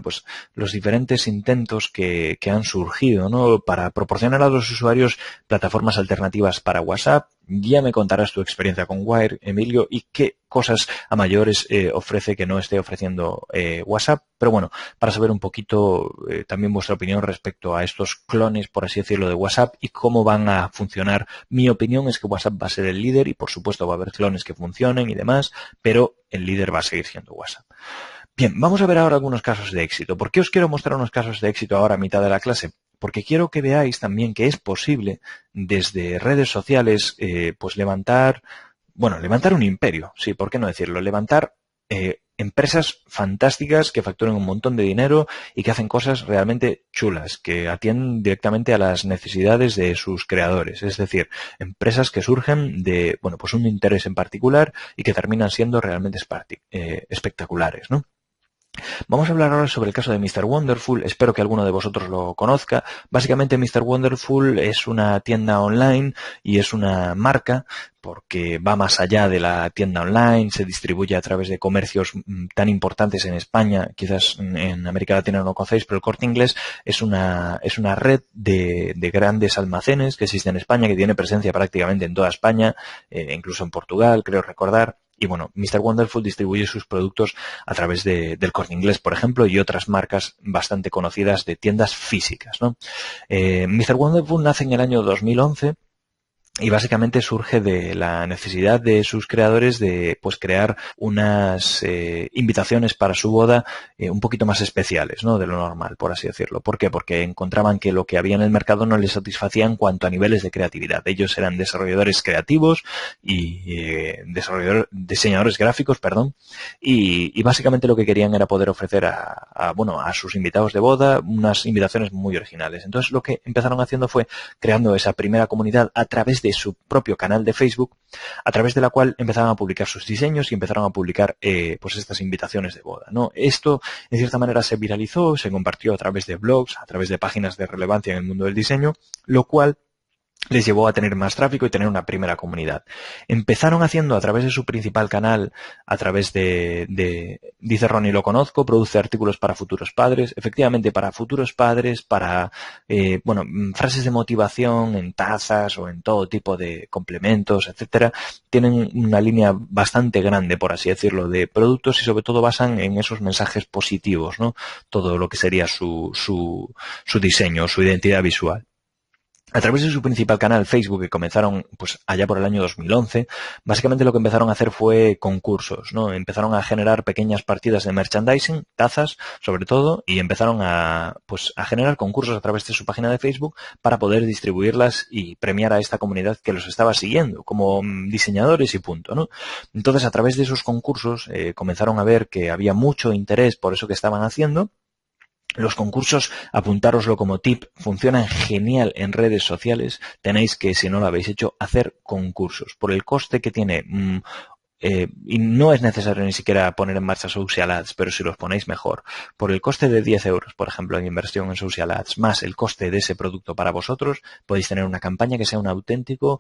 pues los diferentes intentos que han surgido, ¿no? Para proporcionar a los usuarios plataformas alternativas para WhatsApp. Ya me contarás tu experiencia con Wire, Emilio, y qué cosas a mayores ofrece que no esté ofreciendo WhatsApp. Pero bueno, para saber un poquito también vuestra opinión respecto a estos clones, por así decirlo, de WhatsApp y cómo van a funcionar. Mi opinión es que WhatsApp va a ser el líder y por supuesto va a haber clones que funcionen y demás, pero el líder va a seguir siendo WhatsApp. Bien, vamos a ver ahora algunos casos de éxito. ¿Por qué os quiero mostrar unos casos de éxito ahora a mitad de la clase? Porque quiero que veáis también que es posible desde redes sociales pues levantar bueno, levantar un imperio, sí, ¿por qué no decirlo? Levantar empresas fantásticas que facturan un montón de dinero y que hacen cosas realmente chulas, que atienden directamente a las necesidades de sus creadores. Es decir, empresas que surgen de, bueno, pues un interés en particular y que terminan siendo realmente espectaculares, ¿no? Vamos a hablar ahora sobre el caso de Mr. Wonderful. Espero que alguno de vosotros lo conozca. Básicamente, Mr. Wonderful es una tienda online y es una marca porque va más allá de la tienda online, se distribuye a través de comercios tan importantes en España, quizás en América Latina no lo conocéis, pero el Corte Inglés es una red de grandes almacenes que existe en España, que tiene presencia prácticamente en toda España, incluso en Portugal, creo recordar. Y bueno, Mr. Wonderful distribuye sus productos a través del Corte Inglés, por ejemplo, y otras marcas bastante conocidas de tiendas físicas, ¿no? Mr. Wonderful nace en el año 2011 y básicamente surge de la necesidad de sus creadores de pues crear unas invitaciones para su boda un poquito más especiales, ¿no? De lo normal, por así decirlo. ¿Por qué? Porque encontraban que lo que había en el mercado no les satisfacía en cuanto a niveles de creatividad. Ellos eran desarrolladores creativos y diseñadores gráficos, perdón, y básicamente lo que querían era poder ofrecer a sus invitados de boda unas invitaciones muy originales. Entonces lo que empezaron haciendo fue creando esa primera comunidad a través de su propio canal de Facebook, a través de la cual empezaron a publicar sus diseños y empezaron a publicar pues estas invitaciones de boda, ¿no? Esto, en cierta manera, se viralizó, se compartió a través de blogs, a través de páginas de relevancia en el mundo del diseño, lo cual les llevó a tener más tráfico y tener una primera comunidad. Empezaron haciendo a través de su principal canal, a través dice Ronnie, lo conozco, produce artículos para futuros padres, efectivamente para futuros padres, para, frases de motivación en tazas o en todo tipo de complementos, etcétera. Tienen una línea bastante grande, por así decirlo, de productos y sobre todo basan en esos mensajes positivos, ¿no? Todo lo que sería su diseño, su identidad visual. A través de su principal canal, Facebook, que comenzaron pues allá por el año 2011, básicamente lo que empezaron a hacer fue concursos, ¿no? Empezaron a generar pequeñas partidas de merchandising, tazas, sobre todo, y empezaron a generar concursos a través de su página de Facebook para poder distribuirlas y premiar a esta comunidad que los estaba siguiendo, como diseñadores y punto, ¿no? Entonces, a través de esos concursos, comenzaron a ver que había mucho interés por eso que estaban haciendo. Los concursos, apuntároslo como tip, funcionan genial en redes sociales. Tenéis que, si no lo habéis hecho, hacer concursos. Por el coste que tiene y no es necesario ni siquiera poner en marcha social ads, pero si los ponéis mejor. Por el coste de 10 euros, por ejemplo, en inversión en social ads, más el coste de ese producto para vosotros, podéis tener una campaña que sea un auténtico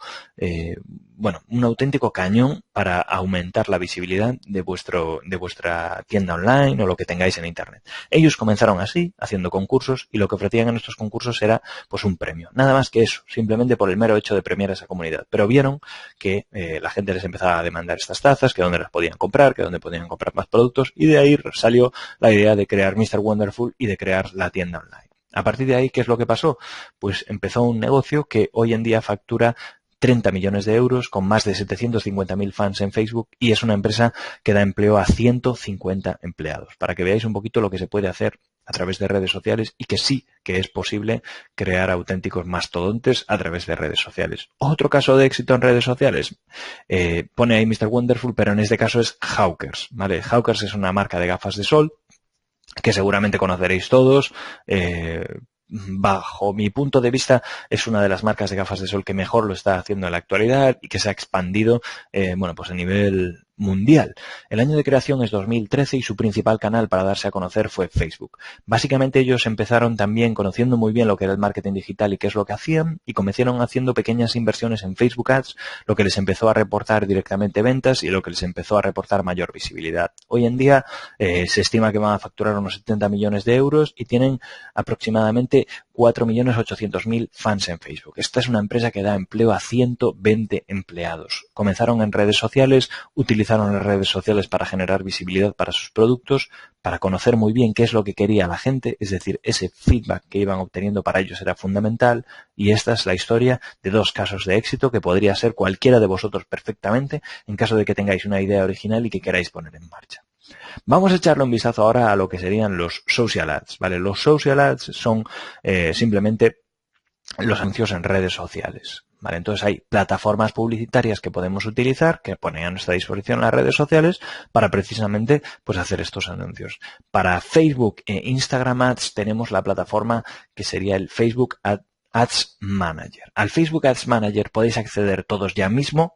cañón para aumentar la visibilidad de vuestra tienda online o lo que tengáis en internet. Ellos comenzaron así, haciendo concursos, y lo que ofrecían en estos concursos era pues un premio. Nada más que eso, simplemente por el mero hecho de premiar a esa comunidad. Pero vieron que la gente les empezaba a demandar estas tazas, que dónde las podían comprar, que dónde podían comprar más productos, y de ahí salió la idea de crear Mr. Wonderful y de crear la tienda online. A partir de ahí, ¿qué es lo que pasó? Pues empezó un negocio que hoy en día factura 30 millones de euros con más de 750.000 fans en Facebook y es una empresa que da empleo a 150 empleados. Para que veáis un poquito lo que se puede hacer a través de redes sociales y que sí que es posible crear auténticos mastodontes a través de redes sociales. Otro caso de éxito en redes sociales, pone ahí Mr. Wonderful, pero en este caso es Hawkers, ¿vale? Hawkers es una marca de gafas de sol que seguramente conoceréis todos. Bajo mi punto de vista, es una de las marcas de gafas de sol que mejor lo está haciendo en la actualidad y que se ha expandido a nivel mundial. El año de creación es 2013 y su principal canal para darse a conocer fue Facebook. Básicamente ellos empezaron también conociendo muy bien lo que era el marketing digital y qué es lo que hacían y comenzaron haciendo pequeñas inversiones en Facebook Ads, lo que les empezó a reportar directamente ventas y lo que les empezó a reportar mayor visibilidad. Hoy en día se estima que van a facturar unos 70 millones de euros y tienen aproximadamente 4.800.000 fans en Facebook. Esta es una empresa que da empleo a 120 empleados. Comenzaron en redes sociales, utilizaron las redes sociales para generar visibilidad para sus productos, para conocer muy bien qué es lo que quería la gente, es decir, ese feedback que iban obteniendo para ellos era fundamental y esta es la historia de dos casos de éxito que podría ser cualquiera de vosotros perfectamente en caso de que tengáis una idea original y que queráis poner en marcha. Vamos a echarle un vistazo ahora a lo que serían los social ads, ¿vale? Los social ads son simplemente los anuncios en redes sociales. ¿Vale? Entonces hay plataformas publicitarias que podemos utilizar, que ponen a nuestra disposición las redes sociales para precisamente pues hacer estos anuncios. Para Facebook e Instagram Ads tenemos la plataforma que sería el Facebook Ads Manager. Al Facebook Ads Manager podéis acceder todos ya mismo.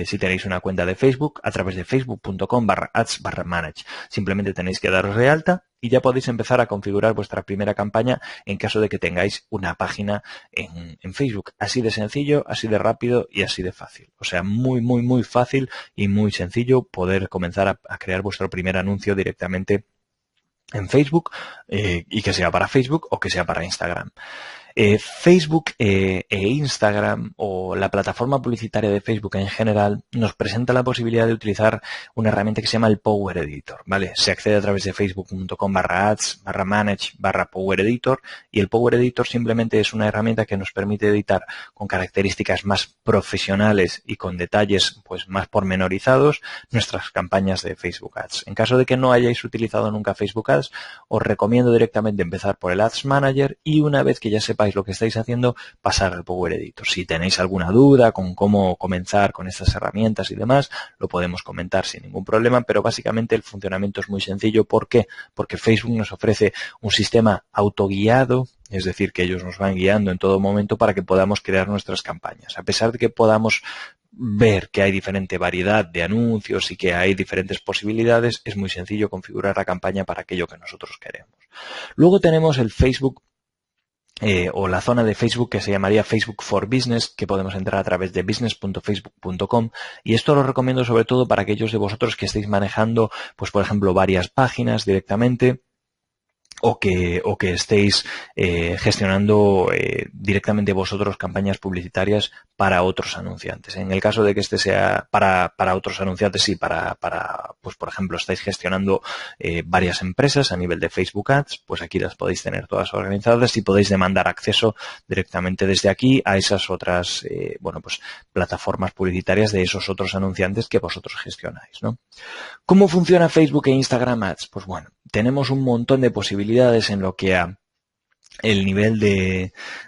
Si tenéis una cuenta de Facebook, a través de facebook.com/ads/manage. Simplemente tenéis que daros de alta y ya podéis empezar a configurar vuestra primera campaña en caso de que tengáis una página en Facebook. Así de sencillo, así de rápido y así de fácil. O sea, muy fácil y muy sencillo poder comenzar a crear vuestro primer anuncio directamente en Facebook y que sea para Facebook o que sea para Instagram. Facebook e Instagram o la plataforma publicitaria de Facebook en general nos presenta la posibilidad de utilizar una herramienta que se llama el Power Editor, ¿vale? Se accede a través de facebook.com/ads/manage/Power Editor y el Power Editor simplemente es una herramienta que nos permite editar con características más profesionales y con detalles pues más pormenorizados nuestras campañas de Facebook Ads. En caso de que no hayáis utilizado nunca Facebook Ads, os recomiendo directamente empezar por el Ads Manager y una vez que ya sepáis lo que estáis haciendo, pasar al Power Editor. Si tenéis alguna duda con cómo comenzar con estas herramientas y demás, lo podemos comentar sin ningún problema, pero básicamente el funcionamiento es muy sencillo. ¿Por qué? Porque Facebook nos ofrece un sistema autoguiado, es decir, que ellos nos van guiando en todo momento para que podamos crear nuestras campañas. A pesar de que podamos ver que hay diferente variedad de anuncios y que hay diferentes posibilidades, es muy sencillo configurar la campaña para aquello que nosotros queremos. Luego tenemos el Facebook o la zona de Facebook que se llamaría Facebook for Business, que podemos entrar a través de business.facebook.com y esto lo recomiendo sobre todo para aquellos de vosotros que estéis manejando, pues por ejemplo, varias páginas directamente o que estéis gestionando directamente vosotros campañas publicitarias para otros anunciantes. En el caso de que este sea para otros anunciantes, sí, pues por ejemplo, estáis gestionando varias empresas a nivel de Facebook Ads, pues aquí las podéis tener todas organizadas y podéis demandar acceso directamente desde aquí a esas otras, pues plataformas publicitarias de esos otros anunciantes que vosotros gestionáis, ¿no? ¿Cómo funciona Facebook e Instagram Ads? Pues bueno, tenemos un montón de posibilidades en lo que a el nivel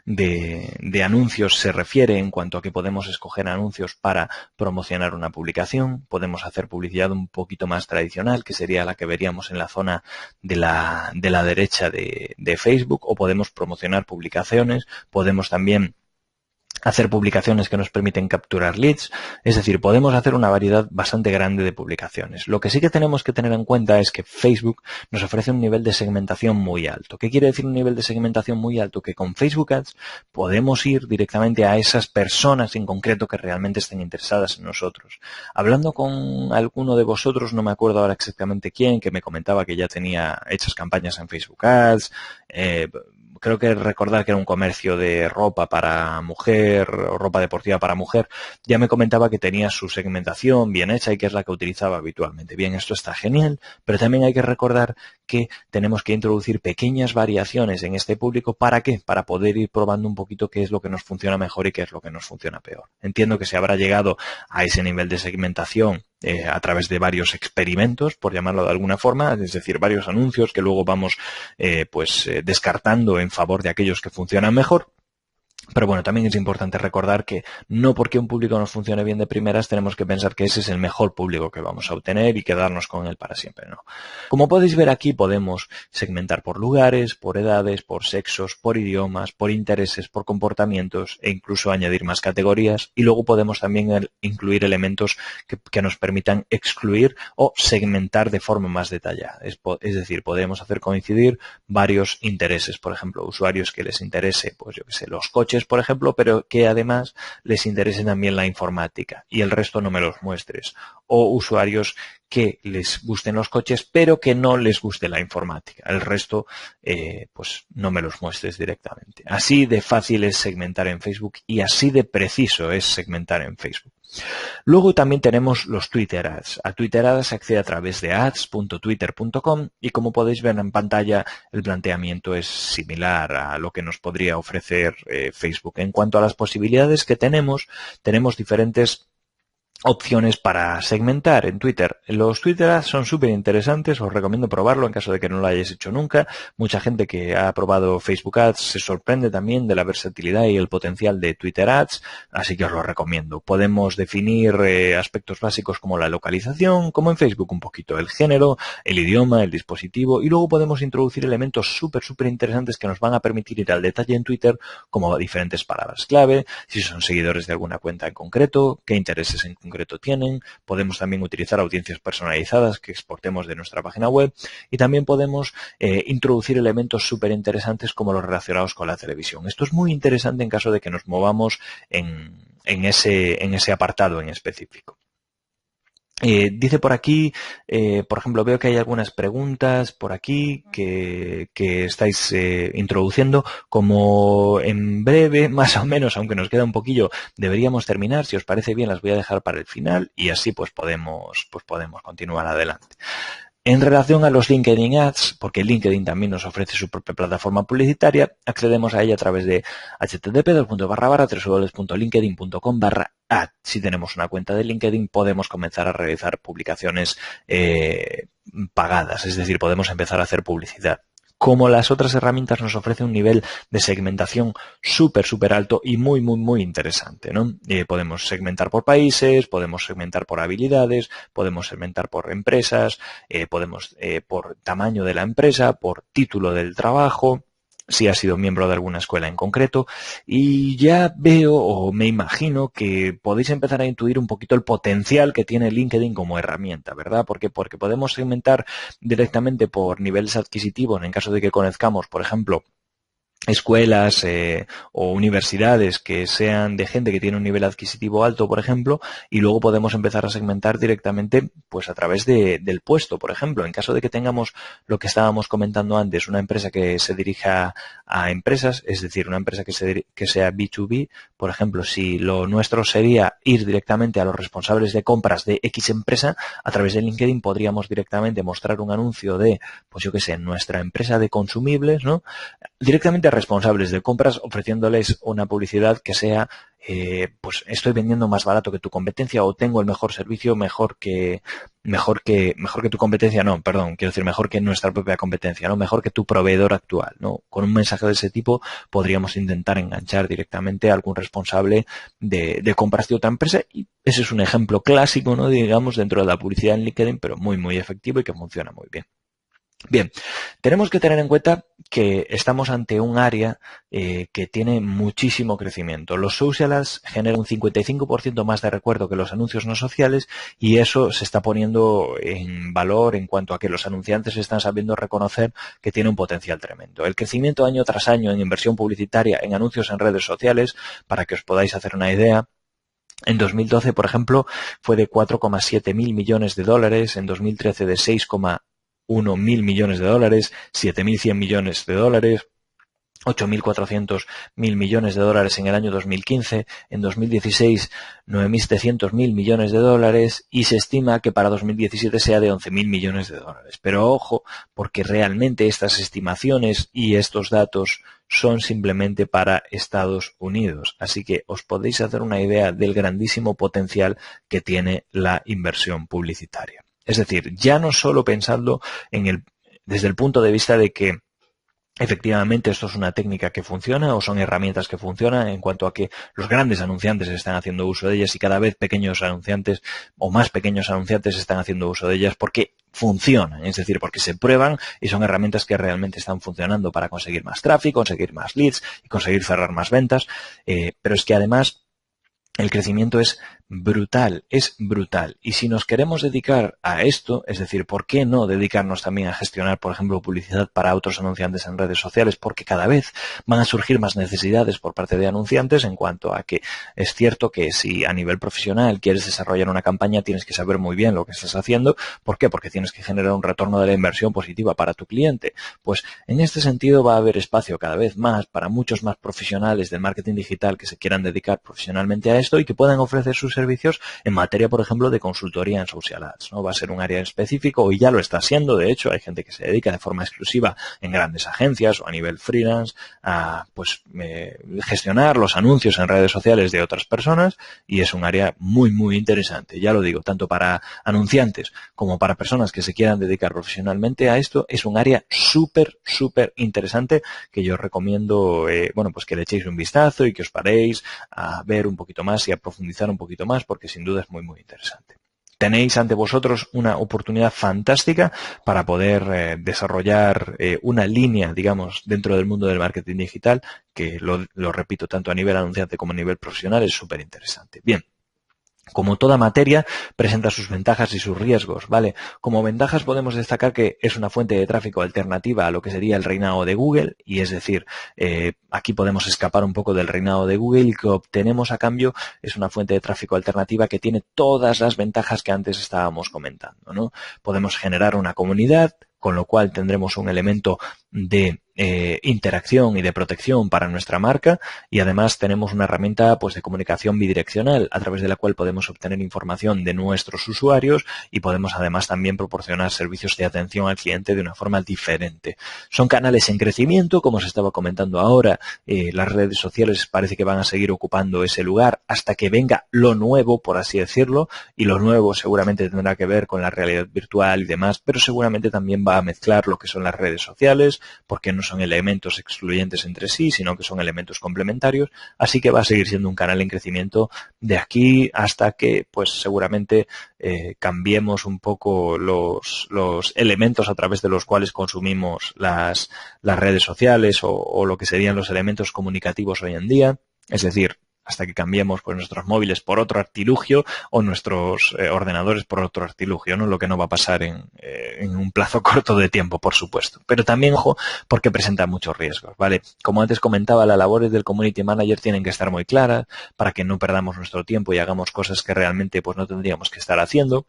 de anuncios se refiere en cuanto a que podemos escoger anuncios para promocionar una publicación. Podemos hacer publicidad un poquito más tradicional, que sería la que veríamos en la zona de la derecha de Facebook, o podemos promocionar publicaciones. Podemos también hacer publicaciones que nos permiten capturar leads, es decir, podemos hacer una variedad bastante grande de publicaciones. Lo que sí que tenemos que tener en cuenta es que Facebook nos ofrece un nivel de segmentación muy alto. ¿Qué quiere decir un nivel de segmentación muy alto? Que con Facebook Ads podemos ir directamente a esas personas en concreto que realmente estén interesadas en nosotros. Hablando con alguno de vosotros, no me acuerdo ahora exactamente quién, que me comentaba que ya tenía hechas campañas en Facebook Ads, creo que recordar que era un comercio de ropa para mujer, o ropa deportiva para mujer, ya me comentaba que tenía su segmentación bien hecha y que es la que utilizaba habitualmente. Bien, esto está genial, pero también hay que recordar que tenemos que introducir pequeñas variaciones en este público. ¿Para qué? Para poder ir probando un poquito qué es lo que nos funciona mejor y qué es lo que nos funciona peor. Entiendo que se habrá llegado a ese nivel de segmentación a través de varios experimentos, por llamarlo de alguna forma, es decir, varios anuncios que luego vamos descartando en favor de aquellos que funcionan mejor. Pero bueno, también es importante recordar que no porque un público nos funcione bien de primeras tenemos que pensar que ese es el mejor público que vamos a obtener y quedarnos con él para siempre, ¿no? Como podéis ver aquí, podemos segmentar por lugares, por edades, por sexos, por idiomas, por intereses, por comportamientos e incluso añadir más categorías, y luego podemos también incluir elementos que nos permitan excluir o segmentar de forma más detallada. Es decir, podemos hacer coincidir varios intereses, por ejemplo, usuarios que les interese, pues yo qué sé, los coches, por ejemplo, pero que además les interese también la informática y el resto no me los muestres. O usuarios que les gusten los coches, pero que no les guste la informática. El resto, pues no me los muestres directamente. Así de fácil es segmentar en Facebook y así de preciso es segmentar en Facebook. Luego también tenemos los Twitter Ads. A Twitter Ads se accede a través de ads.twitter.com y como podéis ver en pantalla el planteamiento es similar a lo que nos podría ofrecer Facebook. En cuanto a las posibilidades que tenemos diferentes opciones para segmentar en Twitter. Los Twitter Ads son súper interesantes, os recomiendo probarlo en caso de que no lo hayáis hecho nunca. Mucha gente que ha probado Facebook Ads se sorprende también de la versatilidad y el potencial de Twitter Ads, así que os lo recomiendo. Podemos definir aspectos básicos como la localización, como en Facebook un poquito el género, el idioma, el dispositivo, y luego podemos introducir elementos súper interesantes que nos van a permitir ir al detalle en Twitter, como diferentes palabras clave, si son seguidores de alguna cuenta en concreto, qué intereses en concreto tienen. Podemos también utilizar audiencias personalizadas que exportemos de nuestra página web, y también podemos introducir elementos súper interesantes como los relacionados con la televisión. Esto es muy interesante en caso de que nos movamos en ese apartado en específico. Dice por aquí, por ejemplo, veo que hay algunas preguntas por aquí que estáis introduciendo. Como en breve, más o menos, aunque nos queda un poquillo, deberíamos terminar. Si os parece bien, las voy a dejar para el final y así pues podemos continuar adelante. En relación a los LinkedIn Ads, porque LinkedIn también nos ofrece su propia plataforma publicitaria, accedemos a ella a través de http://www.linkedin.com/ad. Si tenemos una cuenta de LinkedIn, podemos comenzar a realizar publicaciones pagadas, es decir, podemos empezar a hacer publicidad. Como las otras herramientas nos ofrece un nivel de segmentación súper alto y muy interesante, ¿no? Podemos segmentar por países, podemos segmentar por habilidades, podemos segmentar por empresas, podemos por tamaño de la empresa, por título del trabajo, si ha sido miembro de alguna escuela en concreto, y ya veo o me imagino que podéis empezar a intuir un poquito el potencial que tiene LinkedIn como herramienta, ¿verdad? Porque podemos segmentar directamente por niveles adquisitivos en caso de que conozcamos, por ejemplo, escuelas o universidades que sean de gente que tiene un nivel adquisitivo alto, por ejemplo, y luego podemos empezar a segmentar directamente pues a través del puesto, por ejemplo. En caso de que tengamos lo que estábamos comentando antes, una empresa que se dirija a empresas, es decir, una empresa que sea B2B, por ejemplo, si lo nuestro sería ir directamente a los responsables de compras de X empresa, a través de LinkedIn podríamos directamente mostrar un anuncio de, pues yo qué sé, nuestra empresa de consumibles, ¿no? Directamente a responsables de compras, ofreciéndoles una publicidad que sea, pues estoy vendiendo más barato que tu competencia o tengo el mejor servicio mejor que tu competencia, no, perdón, quiero decir mejor que nuestra propia competencia, no, mejor que tu proveedor actual, ¿no? Con un mensaje de ese tipo podríamos intentar enganchar directamente a algún responsable de compras de otra empresa, y ese es un ejemplo clásico, ¿no? Digamos, dentro de la publicidad en LinkedIn, pero muy efectivo y que funciona muy bien. Bien, tenemos que tener en cuenta que estamos ante un área que tiene muchísimo crecimiento. Los social ads generan un 55% más de recuerdo que los anuncios no sociales, y eso se está poniendo en valor en cuanto a que los anunciantes están sabiendo reconocer que tiene un potencial tremendo. El crecimiento año tras año en inversión publicitaria en anuncios en redes sociales, para que os podáis hacer una idea, en 2012, por ejemplo, fue de 4,7 mil millones de dólares, en 2013 de 6,1 mil millones de dólares, 7.100 millones de dólares, 8.400 mil millones de dólares en el año 2015, en 2016 9.700 mil millones de dólares, y se estima que para 2017 sea de 11.000 millones de dólares. Pero ojo, porque realmente estas estimaciones y estos datos son simplemente para Estados Unidos. Así que os podéis hacer una idea del grandísimo potencial que tiene la inversión publicitaria. Es decir, ya no solo pensando desde el punto de vista de que efectivamente esto es una técnica que funciona o son herramientas que funcionan en cuanto a que los grandes anunciantes están haciendo uso de ellas y cada vez pequeños anunciantes o más pequeños anunciantes están haciendo uso de ellas porque funcionan, es decir, porque se prueban y son herramientas que realmente están funcionando para conseguir más tráfico, conseguir más leads y conseguir cerrar más ventas, pero es que además el crecimiento es brutal. Y si nos queremos dedicar a esto, es decir, ¿por qué no dedicarnos también a gestionar, por ejemplo, publicidad para otros anunciantes en redes sociales? Porque cada vez van a surgir más necesidades por parte de anunciantes en cuanto a que es cierto que si a nivel profesional quieres desarrollar una campaña tienes que saber muy bien lo que estás haciendo. ¿Por qué? Porque tienes que generar un retorno de la inversión positiva para tu cliente. Pues en este sentido va a haber espacio cada vez más para muchos más profesionales del marketing digital que se quieran dedicar profesionalmente a esto y que puedan ofrecer sus servicios en materia, por ejemplo, de consultoría en social ads, ¿no? Va a ser un área específico y ya lo está siendo. De hecho, hay gente que se dedica de forma exclusiva en grandes agencias o a nivel freelance a gestionar los anuncios en redes sociales de otras personas, y es un área muy, muy interesante. Ya lo digo, tanto para anunciantes como para personas que se quieran dedicar profesionalmente a esto, es un área súper, súper interesante que yo os recomiendo, pues que le echéis un vistazo y que os paréis a ver un poquito más y a profundizar un poquito más, porque sin duda es muy, muy interesante. Tenéis ante vosotros una oportunidad fantástica para poder desarrollar una línea, digamos, dentro del mundo del marketing digital, que lo repito, tanto a nivel anunciante como a nivel profesional, es súper interesante. Bien. Como toda materia, presenta sus ventajas y sus riesgos, ¿vale? Como ventajas podemos destacar que es una fuente de tráfico alternativa a lo que sería el reinado de Google, y es decir, aquí podemos escapar un poco del reinado de Google, y que obtenemos a cambio es una fuente de tráfico alternativa que tiene todas las ventajas que antes estábamos comentando, ¿no? Podemos generar una comunidad, con lo cual tendremos un elemento de interacción y de protección para nuestra marca, y además tenemos una herramienta pues de comunicación bidireccional a través de la cual podemos obtener información de nuestros usuarios y podemos además también proporcionar servicios de atención al cliente de una forma diferente. Son canales en crecimiento, como os estaba comentando ahora. Las redes sociales parece que van a seguir ocupando ese lugar hasta que venga lo nuevo, por así decirlo, y lo nuevo seguramente tendrá que ver con la realidad virtual y demás, pero seguramente también va a mezclar lo que son las redes sociales, porque no son elementos excluyentes entre sí, sino que son elementos complementarios, así que va a seguir siendo un canal en crecimiento de aquí hasta que, pues seguramente cambiemos un poco los elementos a través de los cuales consumimos las redes sociales o lo que serían los elementos comunicativos hoy en día, es decir, hasta que cambiemos pues nuestros móviles por otro artilugio o nuestros ordenadores por otro artilugio, ¿no? Lo que no va a pasar en un plazo corto de tiempo, por supuesto. Pero también, ojo, porque presenta muchos riesgos, ¿vale? Como antes comentaba, las labores del Community Manager tienen que estar muy claras para que no perdamos nuestro tiempo y hagamos cosas que realmente pues no tendríamos que estar haciendo.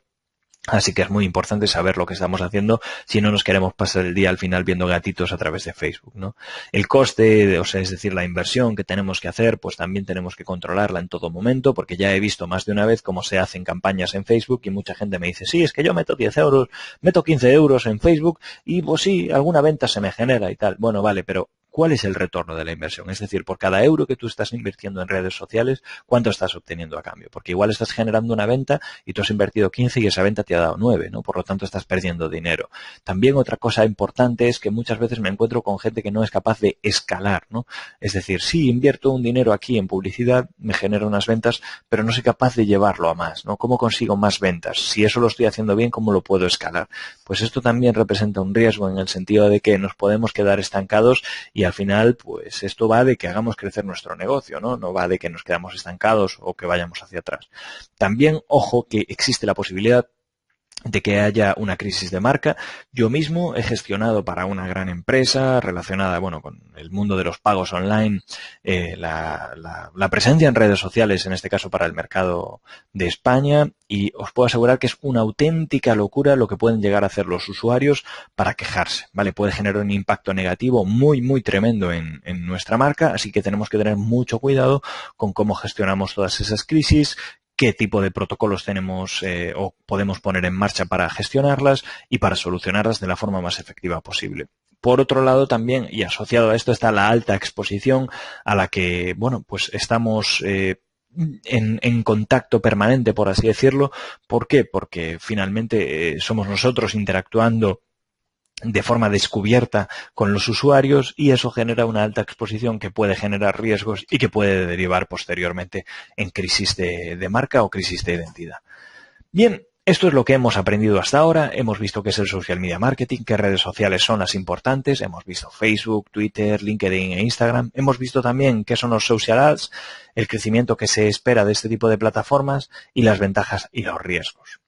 Así que es muy importante saber lo que estamos haciendo si no nos queremos pasar el día al final viendo gatitos a través de Facebook, ¿no? El coste, es decir, la inversión que tenemos que hacer, pues también tenemos que controlarla en todo momento, porque ya he visto más de una vez cómo se hacen campañas en Facebook y mucha gente me dice, sí, es que yo meto 10 euros, meto 15 euros en Facebook y pues sí, alguna venta se me genera y tal. Bueno, vale, pero ¿cuál es el retorno de la inversión? Es decir, por cada euro que tú estás invirtiendo en redes sociales, ¿cuánto estás obteniendo a cambio? Porque igual estás generando una venta y tú has invertido 15 y esa venta te ha dado 9, ¿no? Por lo tanto, estás perdiendo dinero. También otra cosa importante es que muchas veces me encuentro con gente que no es capaz de escalar, ¿no? Es decir, sí, invierto un dinero aquí en publicidad, me genera unas ventas, pero no soy capaz de llevarlo a más, ¿no? ¿Cómo consigo más ventas? Si eso lo estoy haciendo bien, ¿cómo lo puedo escalar? Pues esto también representa un riesgo en el sentido de que nos podemos quedar estancados y al final, pues esto va de que hagamos crecer nuestro negocio, ¿no? No va de que nos quedamos estancados o que vayamos hacia atrás. También, ojo, que existe la posibilidad de que haya una crisis de marca. Yo mismo he gestionado para una gran empresa relacionada, bueno, con el mundo de los pagos online, la presencia en redes sociales, en este caso para el mercado de España, y os puedo asegurar que es una auténtica locura lo que pueden llegar a hacer los usuarios para quejarse, ¿vale? Puede generar un impacto negativo muy, muy tremendo en nuestra marca, así que tenemos que tener mucho cuidado con cómo gestionamos todas esas crisis, qué tipo de protocolos tenemos o podemos poner en marcha para gestionarlas y para solucionarlas de la forma más efectiva posible. Por otro lado también, y asociado a esto, está la alta exposición a la que, bueno, pues estamos en contacto permanente, por así decirlo. ¿Por qué? Porque finalmente somos nosotros interactuando de forma descubierta con los usuarios y eso genera una alta exposición que puede generar riesgos y que puede derivar posteriormente en crisis de marca o crisis de identidad. Bien, esto es lo que hemos aprendido hasta ahora. Hemos visto qué es el social media marketing, qué redes sociales son las importantes. Hemos visto Facebook, Twitter, LinkedIn e Instagram. Hemos visto también qué son los social ads, el crecimiento que se espera de este tipo de plataformas y las ventajas y los riesgos.